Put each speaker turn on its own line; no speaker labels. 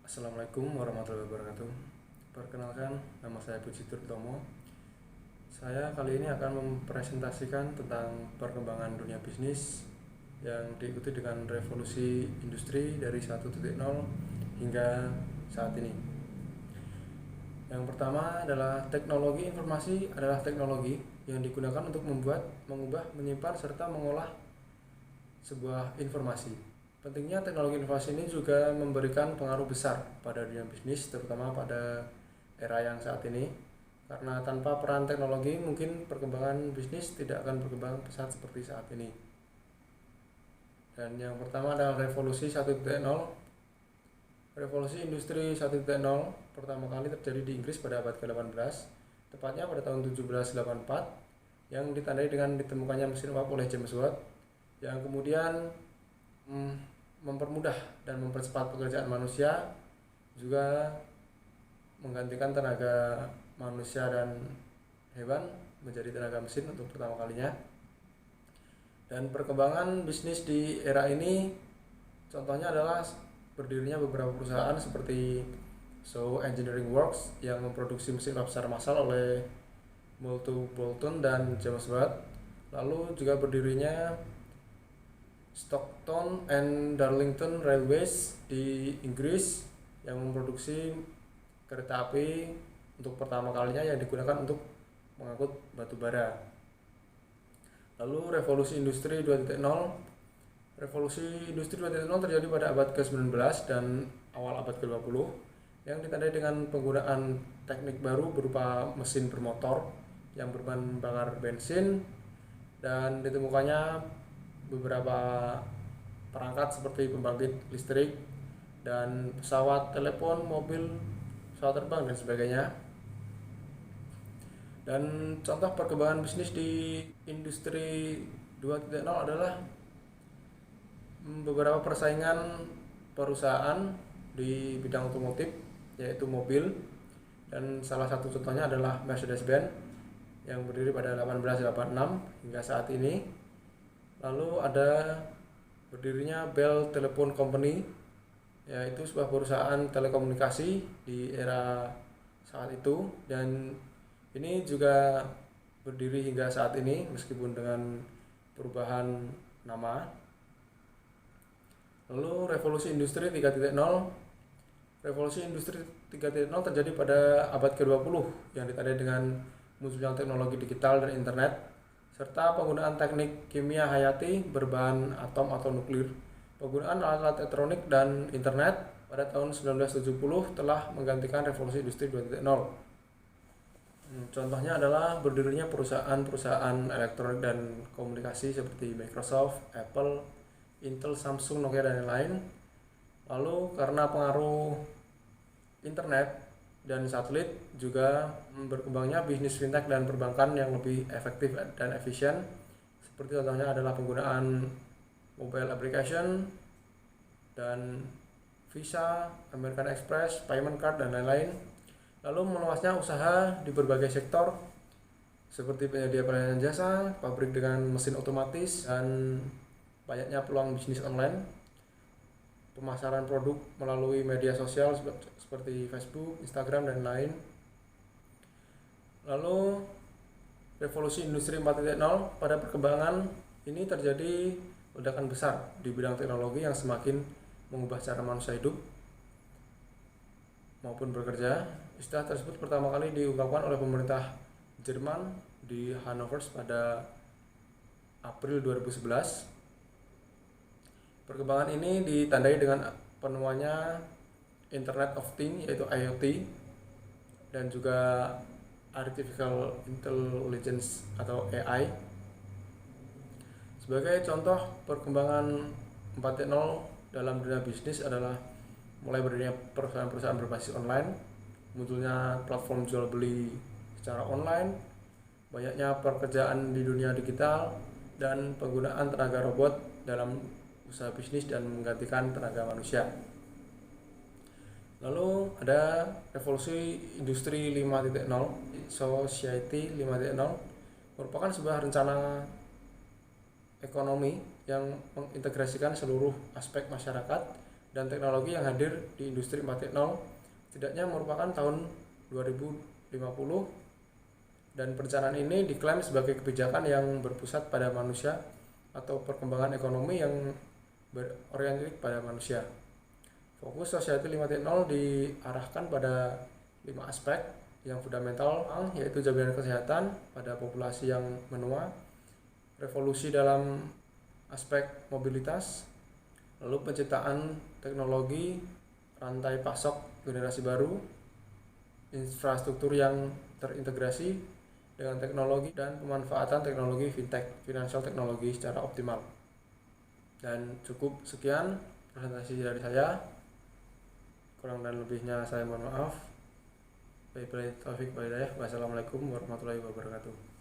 Assalamualaikum warahmatullahi wabarakatuh. Perkenalkan, nama saya Puji Turtomo. Saya kali ini akan mempresentasikan tentang perkembangan dunia bisnis yang diikuti dengan revolusi industri dari 1.0 hingga saat ini. Yang pertama adalah teknologi informasi adalah teknologi yang digunakan untuk membuat, mengubah, menyimpan, serta mengolah sebuah informasi. Pentingnya teknologi informasi ini juga memberikan pengaruh besar pada dunia bisnis, terutama pada era yang saat ini. Karena tanpa peran teknologi, mungkin perkembangan bisnis tidak akan berkembang pesat seperti saat ini. Dan yang pertama adalah revolusi 1.0. Revolusi industri 1.0 pertama kali terjadi di Inggris pada abad ke-18, tepatnya pada tahun 1784, yang ditandai dengan ditemukannya mesin uap oleh James Watt, yang kemudian mempermudah dan mempercepat pekerjaan manusia, juga menggantikan tenaga manusia dan hewan menjadi tenaga mesin untuk pertama kalinya. Dan perkembangan bisnis di era ini contohnya adalah berdirinya beberapa perusahaan seperti Shaw Engineering Works yang memproduksi mesin uap secara massal oleh Moulton Bolton dan James Watt. Lalu juga berdirinya Stockton and Darlington Railways di Inggris yang memproduksi kereta api untuk pertama kalinya yang digunakan untuk mengangkut batu bara. Lalu revolusi industri 2.0. Revolusi industri 2.0 terjadi pada abad ke-19 dan awal abad ke-20 yang ditandai dengan penggunaan teknik baru berupa mesin bermotor yang berbahan bakar bensin, dan ditemukannya beberapa perangkat seperti pembangkit listrik dan pesawat, telepon, mobil, pesawat terbang dan sebagainya. Dan contoh perkembangan bisnis di industri 2.0 adalah beberapa persaingan perusahaan di bidang otomotif, yaitu mobil, dan salah satu contohnya adalah Mercedes-Benz yang berdiri pada 1886 hingga saat ini. Lalu ada berdirinya Bell Telephone Company, yaitu sebuah perusahaan telekomunikasi di era saat itu, dan ini juga berdiri hingga saat ini meskipun dengan perubahan nama. Lalu revolusi industri 3.0. Revolusi industri 3.0 terjadi pada abad ke-20 yang ditandai dengan munculnya teknologi digital dan internet, serta penggunaan teknik kimia hayati berbahan atom atau nuklir. Penggunaan alat elektronik dan internet pada tahun 1970 telah menggantikan revolusi industri 2.0. Contohnya adalah berdirinya perusahaan-perusahaan elektronik dan komunikasi seperti Microsoft, Apple, Intel, Samsung, Nokia, dan lain-lain. Lalu karena pengaruh internet dan satelit, juga berkembangnya bisnis fintech dan perbankan yang lebih efektif dan efisien. Seperti contohnya adalah penggunaan mobile application dan Visa, American Express, payment card, dan lain-lain. Lalu meluasnya usaha di berbagai sektor seperti penyedia pelayanan jasa, pabrik dengan mesin otomatis, dan banyaknya peluang bisnis online, pemasaran produk melalui media sosial seperti Facebook, Instagram, dan lain. Lalu revolusi industri 4.0. Pada perkembangan ini terjadi ledakan besar di bidang teknologi yang semakin mengubah cara manusia hidup maupun bekerja. Istilah tersebut pertama kali diungkapkan oleh pemerintah Jerman di Hannover pada April 2011. Perkembangan ini ditandai dengan penemuannya Internet of Things, yaitu IoT, dan juga Artificial Intelligence atau AI. Sebagai contoh perkembangan 4.0 dalam dunia bisnis adalah mulai berdirinya perusahaan-perusahaan berbasis online, munculnya platform jual beli secara online, banyaknya pekerjaan di dunia digital, dan penggunaan tenaga robot dalam usaha bisnis dan menggantikan tenaga manusia. Lalu ada revolusi industri 5.0, Society 5.0, merupakan sebuah rencana ekonomi yang mengintegrasikan seluruh aspek masyarakat dan teknologi yang hadir di industri 4.0 setidaknya merupakan tahun 2050, dan perencanaan ini diklaim sebagai kebijakan yang berpusat pada manusia atau perkembangan ekonomi yang berorientasi pada manusia. Fokus Society 5.0 diarahkan pada 5 aspek yang fundamental, yaitu jaminan kesehatan pada populasi yang menua, revolusi dalam aspek mobilitas, lalu penciptaan teknologi rantai pasok generasi baru, infrastruktur yang terintegrasi dengan teknologi, dan pemanfaatan teknologi fintech, financial teknologi secara optimal. Dan cukup sekian presentasi dari saya, kurang dan lebihnya saya mohon maaf. Wassalamualaikum warahmatullahi wabarakatuh.